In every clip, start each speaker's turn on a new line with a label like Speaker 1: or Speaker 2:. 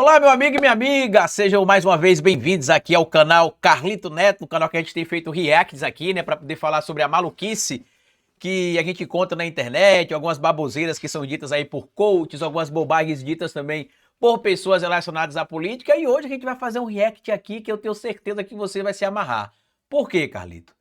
Speaker 1: Olá, meu amigo e minha amiga, sejam mais uma vez bem-vindos aqui ao canal Carlito Neto, no canal que a gente tem feito reacts aqui, né, para poder falar sobre a maluquice que a gente encontra na internet, algumas baboseiras que são ditas aí por coaches, algumas bobagens ditas também por pessoas relacionadas à política, e hoje a gente vai fazer um react aqui que eu tenho certeza que você vai se amarrar. Por quê, Carlito?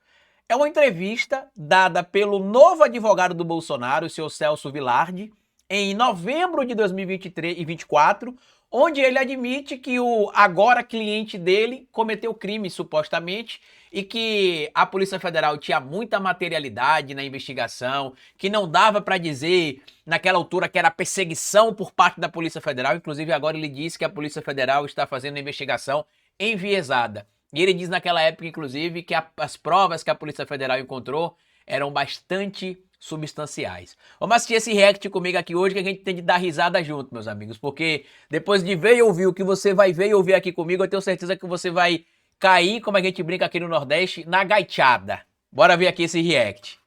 Speaker 1: É uma entrevista dada pelo novo advogado do Bolsonaro, o senhor Celso Vilardi, em novembro de 2023 e 2024, onde ele admite que o agora cliente dele cometeu crime, supostamente, e que a Polícia Federal tinha muita materialidade na investigação, que não dava para dizer naquela altura que era perseguição por parte da Polícia Federal. Inclusive agora ele disse que a Polícia Federal está fazendo uma investigação enviesada. E ele diz naquela época, inclusive, que as provas que a Polícia Federal encontrou eram bastante substanciais. Vamos assistir esse react comigo aqui hoje, que a gente tem de dar risada junto, meus amigos, porque depois de ver e ouvir o que você vai ver e ouvir aqui comigo, eu tenho certeza que você vai cair, como a gente brinca aqui no Nordeste, na gaichada. Bora ver aqui esse react.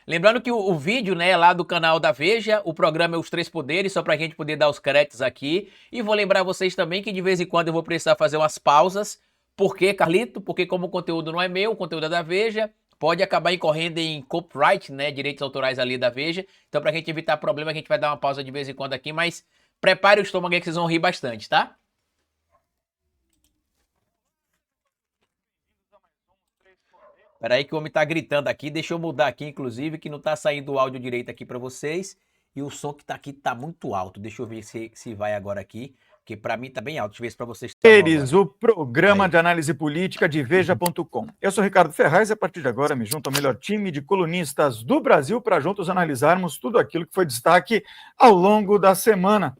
Speaker 1: Lembrando que o vídeo, né, é lá do canal da Veja, o programa é Os Três Poderes, só pra gente poder dar os créditos aqui. E vou lembrar vocês também que de vez em quando eu vou precisar fazer umas pausas. Por quê, Carlito? Porque como o conteúdo não é meu, o conteúdo é da Veja, pode acabar incorrendo em copyright, né, direitos autorais ali da Veja. Então pra gente evitar problema, a gente vai dar uma pausa de vez em quando aqui, mas prepare o estômago aí que vocês vão rir bastante, tá? Peraí que o homem tá gritando aqui, deixa eu mudar aqui, inclusive, que não tá saindo o áudio direito aqui pra vocês. E o som que tá aqui tá muito alto. Deixa eu ver se vai agora aqui, porque pra mim tá bem alto. Deixa eu ver se pra vocês tá bom agora.
Speaker 2: O programa
Speaker 1: Aí.
Speaker 2: de análise política de Veja.com. Eu sou Ricardo Ferraz e a partir de agora me junto ao melhor time de colunistas do Brasil para juntos analisarmos tudo aquilo que foi destaque ao longo da semana.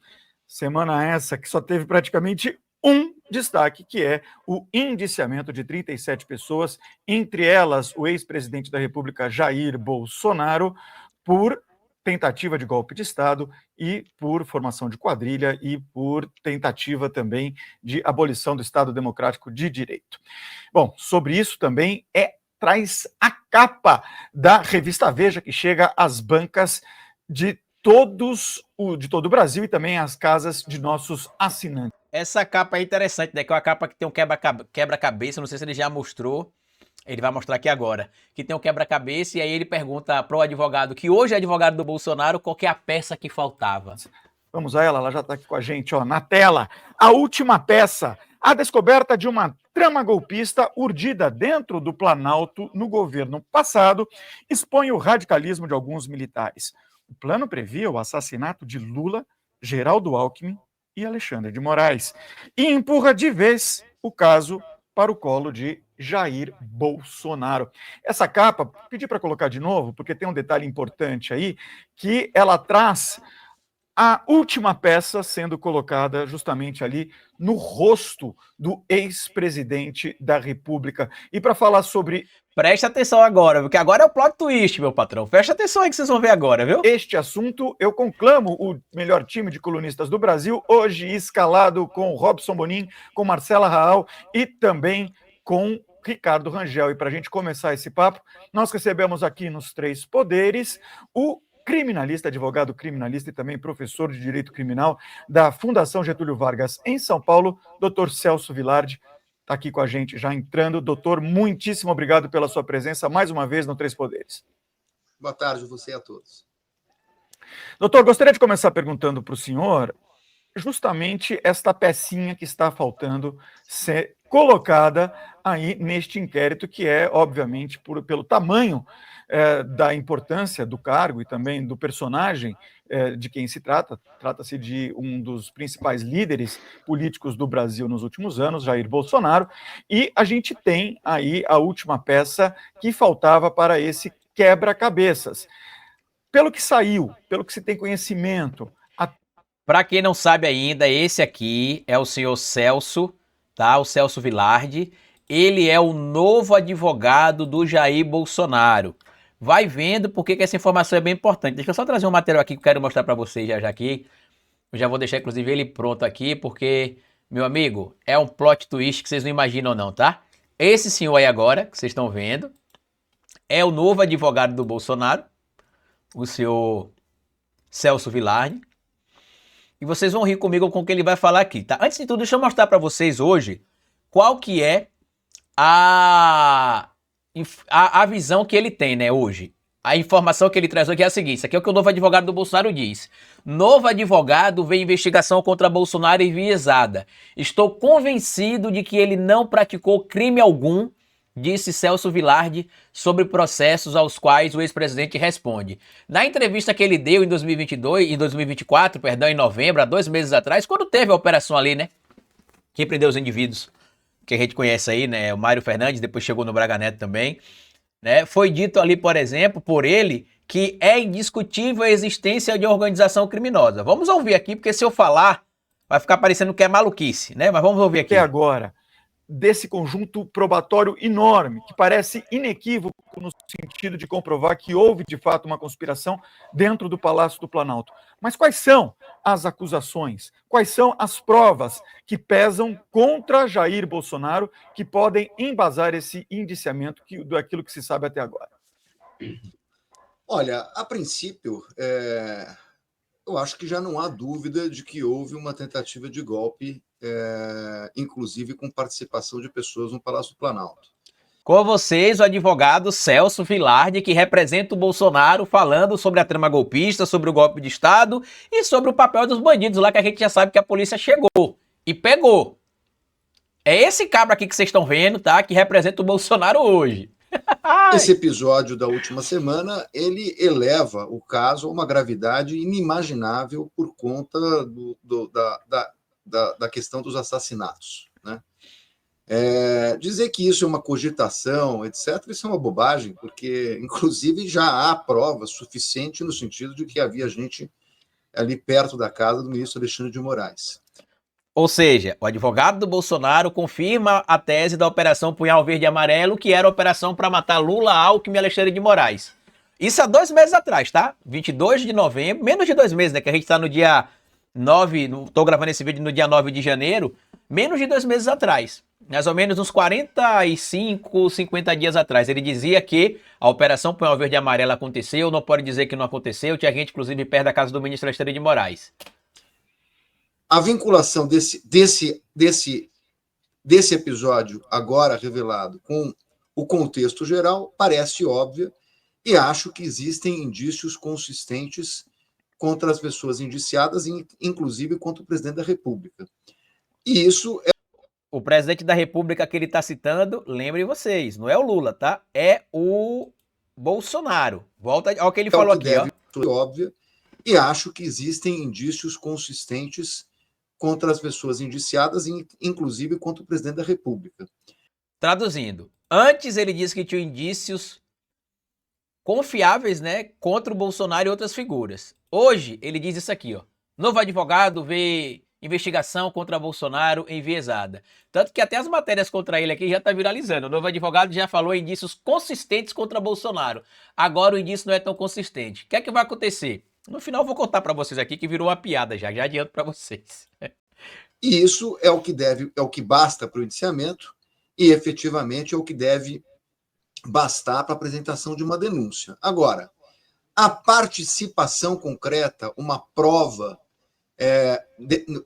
Speaker 2: Semana essa que só teve praticamente um destaque, que é o indiciamento de 37 pessoas, entre elas o ex-presidente da República Jair Bolsonaro, por tentativa de golpe de Estado e por formação de quadrilha e por tentativa também de abolição do Estado Democrático de Direito. Bom, sobre isso também traz a capa da revista Veja, que chega às bancas de todo o Brasil e também às casas de nossos assinantes.
Speaker 1: Essa capa é interessante, né? Que é uma capa que tem um quebra-cabeça, não sei se ele já mostrou. Ele vai mostrar aqui agora, que tem um quebra-cabeça e aí ele pergunta pro advogado, que hoje é advogado do Bolsonaro, qual que é a peça que faltava.
Speaker 2: Vamos a ela já está aqui com a gente, ó, na tela. A última peça, a descoberta de uma trama golpista urdida dentro do Planalto no governo passado, expõe o radicalismo de alguns militares. O plano previa o assassinato de Lula, Geraldo Alckmin e Alexandre de Moraes, e empurra de vez o caso para o colo de Jair Bolsonaro. Essa capa, pedi para colocar de novo, porque tem um detalhe importante aí, que ela traz a última peça sendo colocada justamente ali no rosto do ex-presidente da República. E para falar sobre...
Speaker 1: Presta atenção agora, porque agora é o plot twist, meu patrão. Presta atenção aí que vocês vão ver agora, viu?
Speaker 2: Este assunto, eu conclamo o melhor time de colunistas do Brasil, hoje escalado com Robson Bonin, com Marcela Raal e também com Ricardo Rangel. E para a gente começar esse papo, nós recebemos aqui nos Três Poderes o criminalista, advogado criminalista e também professor de Direito Criminal da Fundação Getúlio Vargas em São Paulo, doutor Celso Vilardi, está aqui com a gente já entrando. Doutor, muitíssimo obrigado pela sua presença mais uma vez no Três Poderes.
Speaker 3: Boa tarde a você e a todos.
Speaker 2: Doutor, gostaria de começar perguntando para o senhor justamente esta pecinha que está faltando ser colocada aí neste inquérito, que é, obviamente, pelo tamanho da importância do cargo e também do personagem de quem se trata. Trata-se de um dos principais líderes políticos do Brasil nos últimos anos, Jair Bolsonaro, e a gente tem aí a última peça que faltava para esse quebra-cabeças. Pelo que saiu, pelo que se tem conhecimento...
Speaker 1: Para quem não sabe ainda, esse aqui é o senhor Celso, tá? O Celso Vilardi. Ele é o novo advogado do Jair Bolsonaro. Vai vendo porque que essa informação é bem importante. Deixa eu só trazer um material aqui que eu quero mostrar para vocês já aqui. Eu já vou deixar, inclusive, ele pronto aqui, porque, meu amigo, é um plot twist que vocês não imaginam não, tá? Esse senhor aí agora, que vocês estão vendo, é o novo advogado do Bolsonaro, o senhor Celso Vilardi. e vocês vão rir comigo com o que ele vai falar aqui, tá? Antes de tudo, deixa eu mostrar para vocês hoje qual que é a visão que ele tem, né, hoje. A informação que ele traz aqui é a seguinte, isso aqui é o que o novo advogado do Bolsonaro diz. Novo advogado vê investigação contra Bolsonaro enviesada. Estou convencido de que ele não praticou crime algum, disse Celso Vilardi, sobre processos aos quais o ex-presidente responde. Na entrevista que ele deu em 2024, em novembro, há 2 meses atrás, quando teve a operação ali, né, que prendeu os indivíduos que a gente conhece aí, né, o Mário Fernandes, depois chegou no Braga Neto também, né, foi dito ali, por exemplo, por ele, que é indiscutível a existência de organização criminosa. Vamos ouvir aqui, porque se eu falar, vai ficar parecendo que é maluquice, né, mas vamos ouvir aqui.
Speaker 2: Até agora, desse conjunto probatório enorme, que parece inequívoco no sentido de comprovar que houve, de fato, uma conspiração dentro do Palácio do Planalto. Mas quais são as acusações? Quais são as provas que pesam contra Jair Bolsonaro, que podem embasar esse indiciamento daquilo que se sabe até agora?
Speaker 3: Olha, a princípio, eu acho que já não há dúvida de que houve uma tentativa de golpe, inclusive com participação de pessoas no Palácio do Planalto.
Speaker 1: Com vocês, o advogado Celso Vilardi, que representa o Bolsonaro, falando sobre a trama golpista, sobre o golpe de Estado e sobre o papel dos bandidos lá, que a gente já sabe que a polícia chegou e pegou. É esse cabra aqui que vocês estão vendo, tá? Que representa o Bolsonaro hoje.
Speaker 3: Esse episódio da última semana, ele eleva o caso a uma gravidade inimaginável por conta da questão dos assassinatos, né? Dizer que isso é uma cogitação, etc., isso é uma bobagem, porque, inclusive, já há prova suficiente no sentido de que havia gente ali perto da casa do ministro Alexandre de Moraes.
Speaker 1: Ou seja, o advogado do Bolsonaro confirma a tese da Operação Punhal Verde e Amarelo, que era a operação para matar Lula, Alckmin e Alexandre de Moraes. Isso há 2 meses atrás, tá? 22 de novembro, menos de 2 meses, né? Que a gente tá no dia 9, tô gravando esse vídeo no dia 9 de janeiro, menos de 2 meses atrás. Mais ou menos uns 45, 50 dias atrás. Ele dizia que a Operação Punhal Verde e Amarelo aconteceu, não pode dizer que não aconteceu, tinha gente, inclusive, perto da casa do ministro Alexandre de Moraes.
Speaker 3: A vinculação desse episódio agora revelado com o contexto geral parece óbvia e acho que existem indícios consistentes contra as pessoas indiciadas, inclusive contra o presidente da República. E isso é...
Speaker 1: O presidente da República que ele está citando, lembrem vocês, não é o Lula, tá? É o Bolsonaro. Volta ao que ele falou aqui, ó.
Speaker 3: É óbvia e acho que existem indícios consistentes contra as pessoas indiciadas, inclusive contra o presidente da República.
Speaker 1: Traduzindo, antes ele disse que tinha indícios confiáveis, né, contra o Bolsonaro e outras figuras. Hoje ele diz isso aqui, ó. Novo advogado vê investigação contra Bolsonaro enviesada. Tanto que até as matérias contra ele aqui já tá viralizando. O novo advogado já falou em indícios consistentes contra Bolsonaro. Agora o indício não é tão consistente. O que é que vai acontecer? No final eu vou contar para vocês aqui que virou uma piada já adianto para vocês.
Speaker 3: E isso é o que basta para o indiciamento e efetivamente é o que deve bastar para a apresentação de uma denúncia. Agora, a participação concreta, uma prova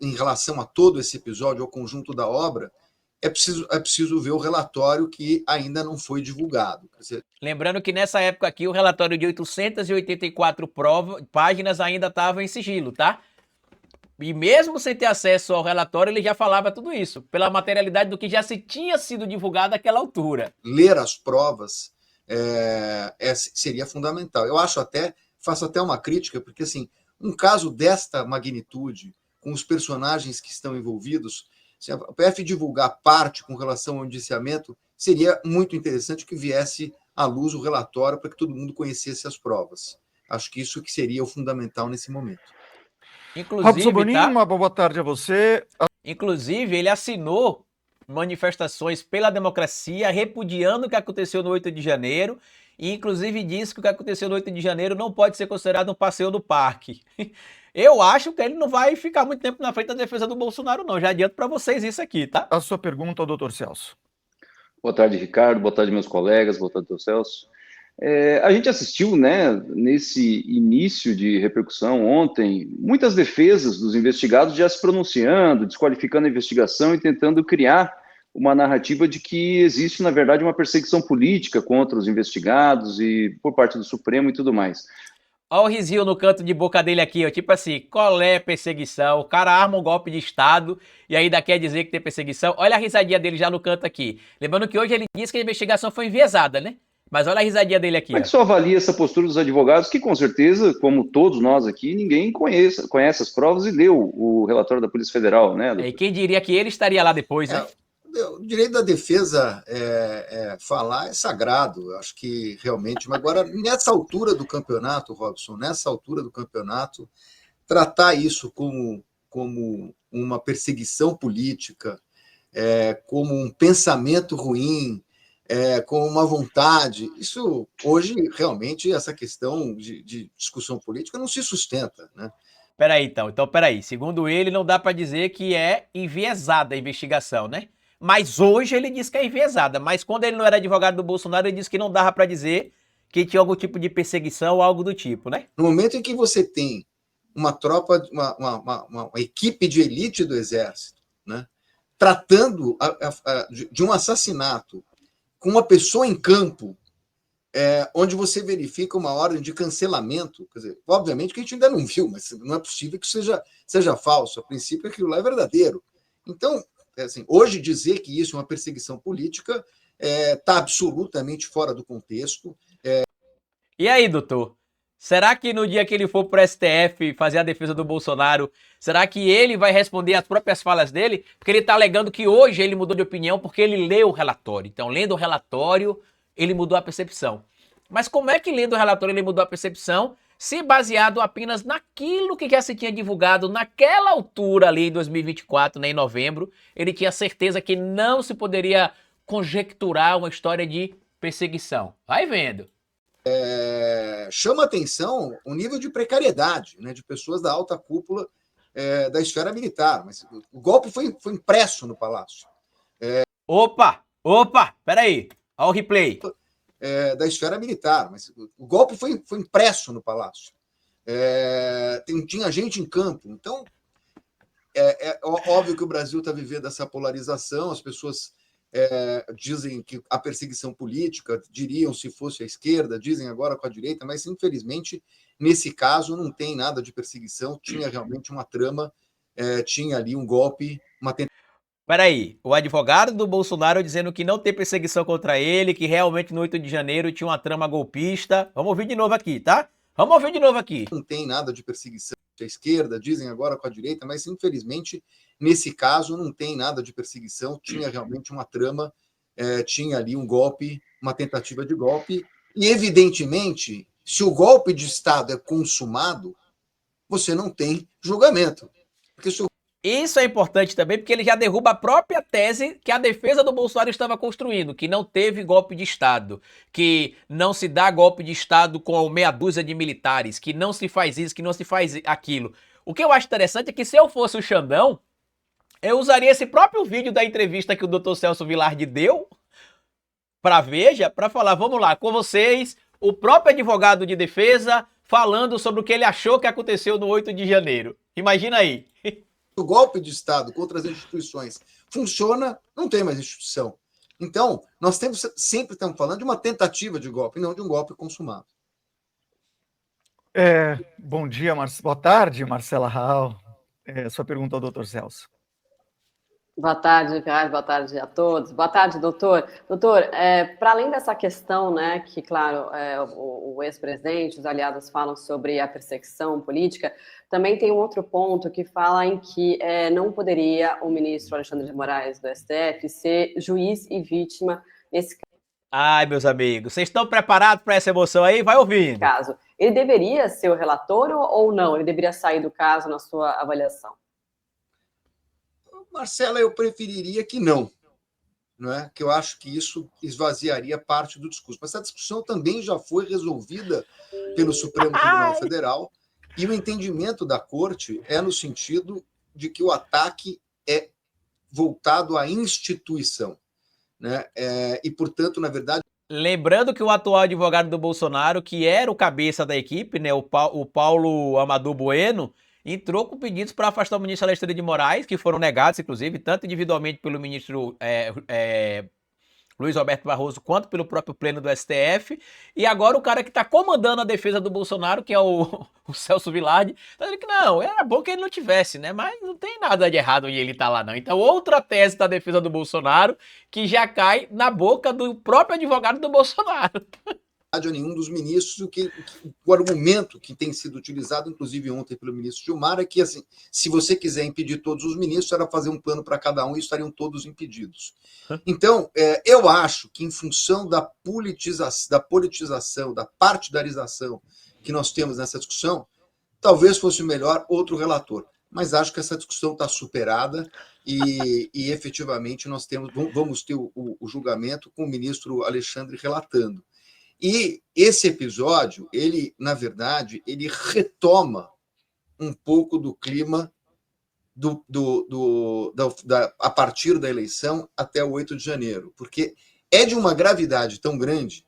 Speaker 3: em relação a todo esse episódio, ao conjunto da obra, é preciso ver o relatório que ainda não foi divulgado. Quer dizer,
Speaker 1: lembrando que nessa época aqui o relatório de 884 páginas ainda estava em sigilo, tá? E mesmo sem ter acesso ao relatório, ele já falava tudo isso, pela materialidade do que já se tinha sido divulgado naquela altura.
Speaker 3: Ler as provas seria fundamental. Eu faço até uma crítica, porque assim, um caso desta magnitude, com os personagens que estão envolvidos, se a PF divulgar parte com relação ao indiciamento, seria muito interessante que viesse à luz o relatório para que todo mundo conhecesse as provas. Acho que isso que seria o fundamental nesse momento.
Speaker 2: Robson Boninho, uma boa tarde a você.
Speaker 1: Inclusive, ele assinou manifestações pela democracia, repudiando o que aconteceu no 8 de janeiro, e inclusive disse que o que aconteceu no 8 de janeiro não pode ser considerado um passeio no parque. Eu acho que ele não vai ficar muito tempo na frente da defesa do Bolsonaro, não. Já adianto para vocês isso aqui, tá?
Speaker 2: A sua pergunta ao doutor Celso.
Speaker 4: Boa tarde, Ricardo. Boa tarde, meus colegas. Boa tarde, doutor Celso. A gente assistiu, né, nesse início de repercussão ontem, muitas defesas dos investigados já se pronunciando, desqualificando a investigação e tentando criar uma narrativa de que existe, na verdade, uma perseguição política contra os investigados e por parte do Supremo e tudo mais.
Speaker 1: Olha o risinho no canto de boca dele aqui, ó. Tipo assim, qual é perseguição? O cara arma um golpe de Estado e ainda quer dizer que tem perseguição. Olha a risadinha dele já no canto aqui. Lembrando que hoje ele disse que a investigação foi enviesada, né? Mas olha a risadinha dele aqui,
Speaker 4: Como é que só avalia essa postura dos advogados, que com certeza, como todos nós aqui, ninguém conhece as provas e leu o relatório da Polícia Federal, né?
Speaker 1: E quem diria que ele estaria lá depois, né?
Speaker 3: O direito da defesa falar é sagrado, eu acho que realmente. Mas agora, nessa altura do campeonato, Robson, tratar isso como uma perseguição política, como um pensamento ruim, com uma vontade, isso hoje realmente essa questão de discussão política não se sustenta, né?
Speaker 1: Peraí, então peraí. Segundo ele, não dá para dizer que é enviesada a investigação, né? Mas hoje ele diz que é enviesada. Mas quando ele não era advogado do Bolsonaro, ele disse que não dava para dizer que tinha algum tipo de perseguição ou algo do tipo, né?
Speaker 3: No momento em que você tem uma tropa, uma equipe de elite do Exército, né, tratando de um assassinato com uma pessoa em campo, onde você verifica uma ordem de cancelamento, quer dizer, obviamente que a gente ainda não viu, mas não é possível que seja falso. A princípio, aquilo lá é verdadeiro. Então, assim, hoje dizer que isso é uma perseguição política está absolutamente fora do contexto.
Speaker 1: E aí, doutor? Será que no dia que ele for pro STF fazer a defesa do Bolsonaro, será que ele vai responder às próprias falas dele? Porque ele está alegando que hoje ele mudou de opinião porque ele leu o relatório. Então, lendo o relatório, ele mudou a percepção. Mas como é que lendo o relatório ele mudou a percepção, se baseado apenas naquilo que já se tinha divulgado naquela altura ali em 2024, né, em novembro, ele tinha certeza que não se poderia conjecturar uma história de perseguição. Vai vendo.
Speaker 3: Chama atenção o nível de precariedade, né, de pessoas da alta cúpula da esfera militar. Mas o golpe foi impresso no Palácio.
Speaker 1: Opa, peraí. Olha o replay.
Speaker 3: Da esfera militar, mas o golpe foi impresso no Palácio. Tinha gente em campo. Então, é óbvio que o Brasil está vivendo essa polarização, as pessoas dizem que a perseguição política, diriam se fosse a esquerda, dizem agora com a direita, mas infelizmente, nesse caso, não tem nada de perseguição, tinha realmente uma trama, tinha ali um golpe, uma tentativa.
Speaker 1: Peraí, o advogado do Bolsonaro dizendo que não tem perseguição contra ele, que realmente no 8 de janeiro tinha uma trama golpista. Vamos ouvir de novo aqui, tá? Vamos ouvir de novo aqui.
Speaker 3: Não tem nada de perseguição à esquerda, dizem agora com a direita, mas infelizmente, nesse caso, não tem nada de perseguição, tinha realmente uma trama, tinha ali um golpe, uma tentativa de golpe, e evidentemente, se o golpe de Estado é consumado, você não tem julgamento. Porque se o
Speaker 1: Isso é importante também, porque ele já derruba a própria tese que a defesa do Bolsonaro estava construindo, que não teve golpe de Estado, que não se dá golpe de Estado com meia dúzia de militares, que não se faz isso, que não se faz aquilo. O que eu acho interessante é que se eu fosse o Xandão, eu usaria esse próprio vídeo da entrevista que o Dr. Celso Vilardi deu para Veja, para falar, vamos lá, com vocês, o próprio advogado de defesa falando sobre o que ele achou que aconteceu no 8 de janeiro. Imagina aí.
Speaker 3: O golpe de Estado contra as instituições funciona, não tem mais instituição. Então, nós sempre estamos falando de uma tentativa de golpe, não de um golpe consumado.
Speaker 2: Bom dia, boa tarde, Marcela Raal. Sua pergunta ao doutor Celso.
Speaker 5: Boa tarde, Ferraz, boa tarde a todos. Boa tarde, doutor. Doutor, para além dessa questão, né, que, claro, o ex-presidente, os aliados falam sobre a perseguição política, também tem um outro ponto que fala em que não poderia o ministro Alexandre de Moraes do STF ser juiz e vítima nesse
Speaker 1: Ai, meus amigos, vocês estão preparados para essa emoção aí? Vai ouvindo.
Speaker 5: caso. Ele deveria ser o relator ou não? Ele deveria sair do caso na sua avaliação?
Speaker 3: Marcela, eu preferiria que não é? Que eu acho que isso esvaziaria parte do discurso. Mas essa discussão também já foi resolvida pelo Supremo Tribunal Federal e o entendimento da Corte é no sentido de que o ataque é voltado à instituição, né? E, portanto, na verdade...
Speaker 1: Lembrando que o atual advogado do Bolsonaro, que era o cabeça da equipe, né, o Paulo Amador Bueno, entrou com pedidos para afastar o ministro Alexandre de Moraes, que foram negados, inclusive, tanto individualmente pelo ministro Luiz Roberto Barroso, quanto pelo próprio pleno do STF. E agora o cara que está comandando a defesa do Bolsonaro, que é o Celso Vilardi, está dizendo que não, era bom que ele não tivesse, né? Mas não tem nada de errado em ele estar lá, não. Então, outra tese da defesa do Bolsonaro que já cai na boca do próprio advogado do Bolsonaro.
Speaker 3: A nenhum dos ministros, o argumento que tem sido utilizado, inclusive ontem pelo ministro Gilmar, é que, assim, se você quiser impedir todos os ministros, era fazer um plano para cada um e estariam todos impedidos. Então, eu acho que, em função da politização, da partidarização que nós temos nessa discussão, talvez fosse melhor outro relator. Mas acho que essa discussão está superada e efetivamente nós vamos ter o julgamento com o ministro Alexandre relatando. E esse episódio, ele, na verdade, ele retoma um pouco do clima a partir da eleição até o 8 de janeiro, porque é de uma gravidade tão grande,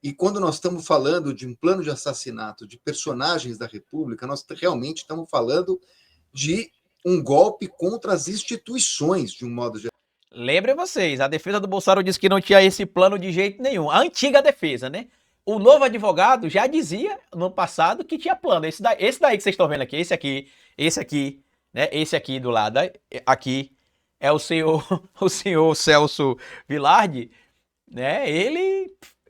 Speaker 3: e quando nós estamos falando de um plano de assassinato de personagens da República, nós realmente estamos falando de um golpe contra as instituições, de um modo geral.
Speaker 1: Lembrem vocês, a defesa do Bolsonaro disse que não tinha esse plano de jeito nenhum. A antiga defesa, né? O novo advogado já dizia no passado que tinha plano. Esse daí que vocês estão vendo aqui, esse aqui, né? Esse aqui do lado, aqui é o senhor Celso Vilardi, né?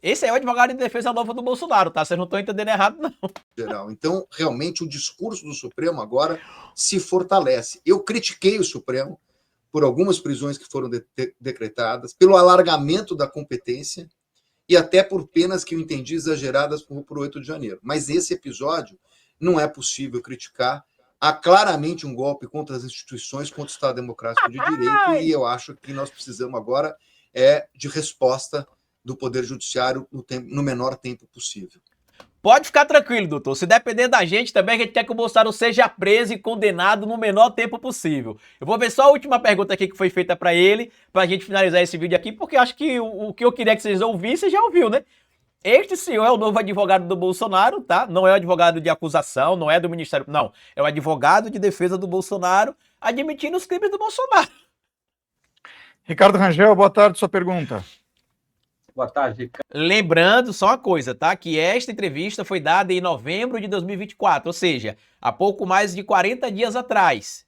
Speaker 1: Esse é o advogado de defesa nova do Bolsonaro, tá? Vocês não estão entendendo errado, não.
Speaker 3: Geral. Então, realmente, o discurso do Supremo agora se fortalece. Eu critiquei o Supremo por algumas prisões que foram decretadas, pelo alargamento da competência e até por penas que eu entendi exageradas por 8 de janeiro. Mas esse episódio não é possível criticar. Há claramente um golpe contra as instituições, contra o Estado Democrático de Direito, e eu acho que nós precisamos agora de resposta do Poder Judiciário no menor tempo possível.
Speaker 1: Pode ficar tranquilo, doutor. Se depender da gente também, a gente quer que o Bolsonaro seja preso e condenado no menor tempo possível. Eu vou ver só a última pergunta aqui que foi feita para ele, pra gente finalizar esse vídeo aqui, porque eu acho que o que eu queria que vocês ouvissem, já ouviu, né? Este senhor é o novo advogado do Bolsonaro, tá? Não é o advogado de acusação, não é do Ministério... Não, é o advogado de defesa do Bolsonaro, admitindo os crimes do Bolsonaro.
Speaker 2: Ricardo Rangel, boa tarde, sua pergunta.
Speaker 6: Boa tarde, Ricardo.
Speaker 1: Lembrando só uma coisa, tá? Que esta entrevista foi dada em novembro de 2024, ou seja, há pouco mais de 40 dias atrás.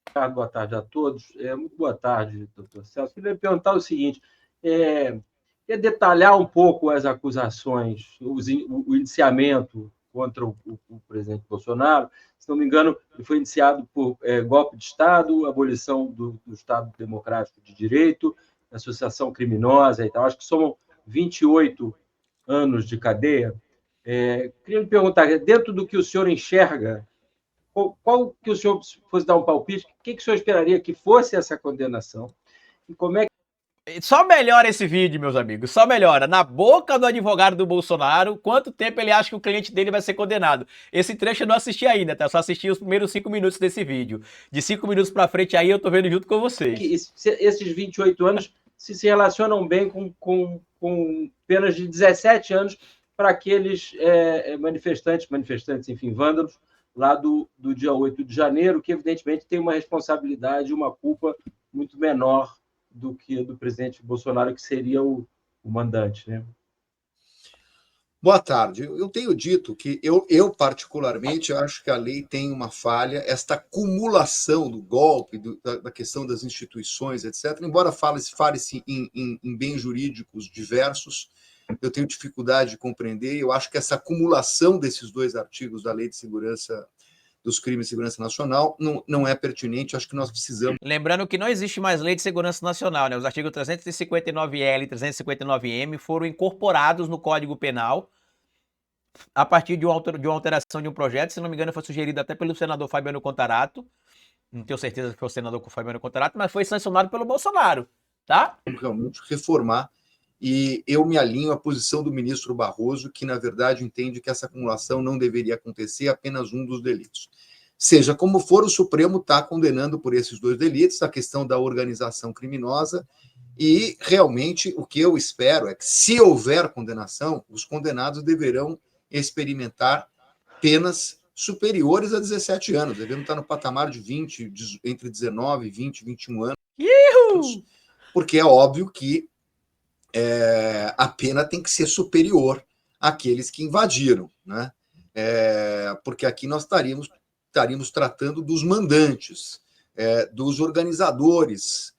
Speaker 6: Ricardo, boa tarde a todos. Muito boa tarde, doutor Celso. Queria perguntar o seguinte, queria detalhar um pouco as acusações, o indiciamento contra o presidente Bolsonaro. Se não me engano, ele foi indiciado por golpe de Estado, abolição do Estado Democrático de Direito, associação criminosa e tal. Acho que somam 28 anos de cadeia. Queria lhe perguntar, dentro do que o senhor enxerga, qual que o senhor fosse dar um palpite, o que o senhor esperaria que fosse essa condenação? E como é que...
Speaker 1: Só melhora esse vídeo, meus amigos, só melhora. Na boca do advogado do Bolsonaro, quanto tempo ele acha que o cliente dele vai ser condenado? Esse trecho eu não assisti ainda, tá? Eu só assisti os primeiros 5 minutos desse vídeo. De 5 minutos pra frente aí eu tô vendo junto com vocês.
Speaker 6: Esses 28 anos se relacionam bem com penas de 17 anos para aqueles manifestantes, enfim, vândalos, lá do dia 8 de janeiro, que evidentemente tem uma responsabilidade, uma culpa muito menor do que a do presidente Bolsonaro, que seria o mandante, né?
Speaker 3: Boa tarde. Eu tenho dito que eu particularmente acho que a lei tem uma falha, esta acumulação do golpe, da questão das instituições, etc. Embora fale-se em bens jurídicos diversos, eu tenho dificuldade de compreender. Eu acho que essa acumulação desses dois artigos da Lei de Segurança dos Crimes de Segurança Nacional não é pertinente. Acho que nós precisamos...
Speaker 1: Lembrando que não existe mais Lei de Segurança Nacional, né? Os artigos 359L e 359M foram incorporados no Código Penal a partir de uma alteração de um projeto, se não me engano foi sugerido até pelo senador Fabiano Contarato, não tenho certeza que foi o senador Fabiano Contarato, mas foi sancionado pelo Bolsonaro, tá?
Speaker 3: Realmente reformar, e eu me alinho à posição do ministro Barroso, que na verdade entende que essa acumulação não deveria acontecer, apenas um dos delitos. Seja como for, o Supremo está condenando por esses dois delitos, a questão da organização criminosa E, realmente, o que eu espero é que, se houver condenação, os condenados deverão experimentar penas superiores a 17 anos. Devemos estar no patamar de 20, entre 19, 20, 21 anos.
Speaker 1: Ihu!
Speaker 3: Porque é óbvio que a pena tem que ser superior àqueles que invadiram, né? Porque aqui nós estaríamos tratando dos mandantes, dos organizadores,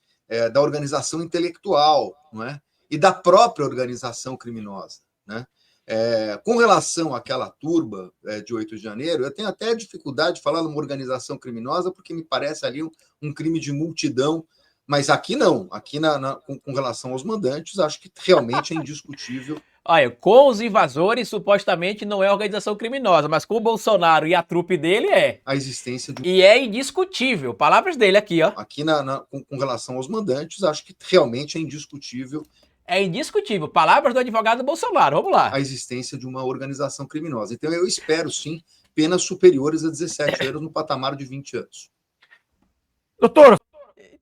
Speaker 3: da organização intelectual, não é? E da própria organização criminosa, né? Com relação àquela turba de 8 de janeiro, eu tenho até dificuldade de falar numa organização criminosa, porque me parece ali um crime de multidão, mas aqui não. Aqui, com relação aos mandantes, acho que realmente é indiscutível.
Speaker 1: Olha, com os invasores, supostamente não é organização criminosa, mas com o Bolsonaro e a trupe dele é.
Speaker 3: A existência de...
Speaker 1: E é indiscutível. Palavras dele aqui, ó.
Speaker 3: Aqui, com relação aos mandantes, acho que realmente é indiscutível.
Speaker 1: É indiscutível. Palavras do advogado Bolsonaro. Vamos lá.
Speaker 3: A existência de uma organização criminosa. Então, eu espero, sim, penas superiores a 17 anos no patamar de 20 anos.
Speaker 2: Doutor!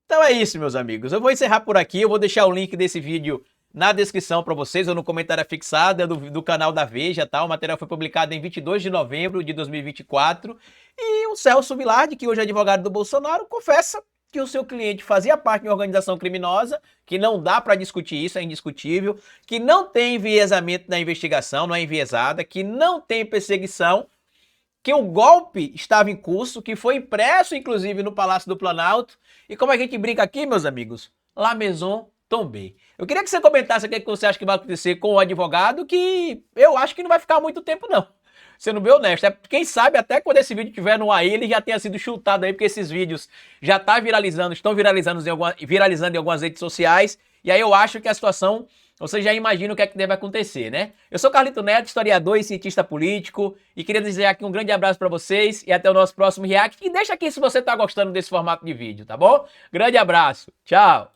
Speaker 1: Então é isso, meus amigos. Eu vou encerrar por aqui. Eu vou deixar o link desse vídeo na descrição para vocês, ou no comentário fixado, do canal da Veja, tá? O material foi publicado em 22 de novembro de 2024. E o Celso Vilardi, que hoje é advogado do Bolsonaro, confessa que o seu cliente fazia parte de uma organização criminosa, que não dá para discutir isso, é indiscutível, que não tem enviesamento na investigação, não é enviesada, que não tem perseguição, que o golpe estava em curso, que foi impresso, inclusive, no Palácio do Planalto. E como a gente brinca aqui, meus amigos, La Maison Tombée. Eu queria que você comentasse o que você acha que vai acontecer com o advogado, que eu acho que não vai ficar muito tempo, não. Sendo bem honesto, quem sabe até quando esse vídeo estiver no ar, ele já tenha sido chutado aí, porque esses vídeos já estão viralizando em algumas redes sociais, e aí eu acho que a situação, você já imagina o que é que deve acontecer, né? Eu sou Carlito Neto, historiador e cientista político, e queria dizer aqui um grande abraço para vocês, e até o nosso próximo react, e deixa aqui se você está gostando desse formato de vídeo, tá bom? Grande abraço, tchau!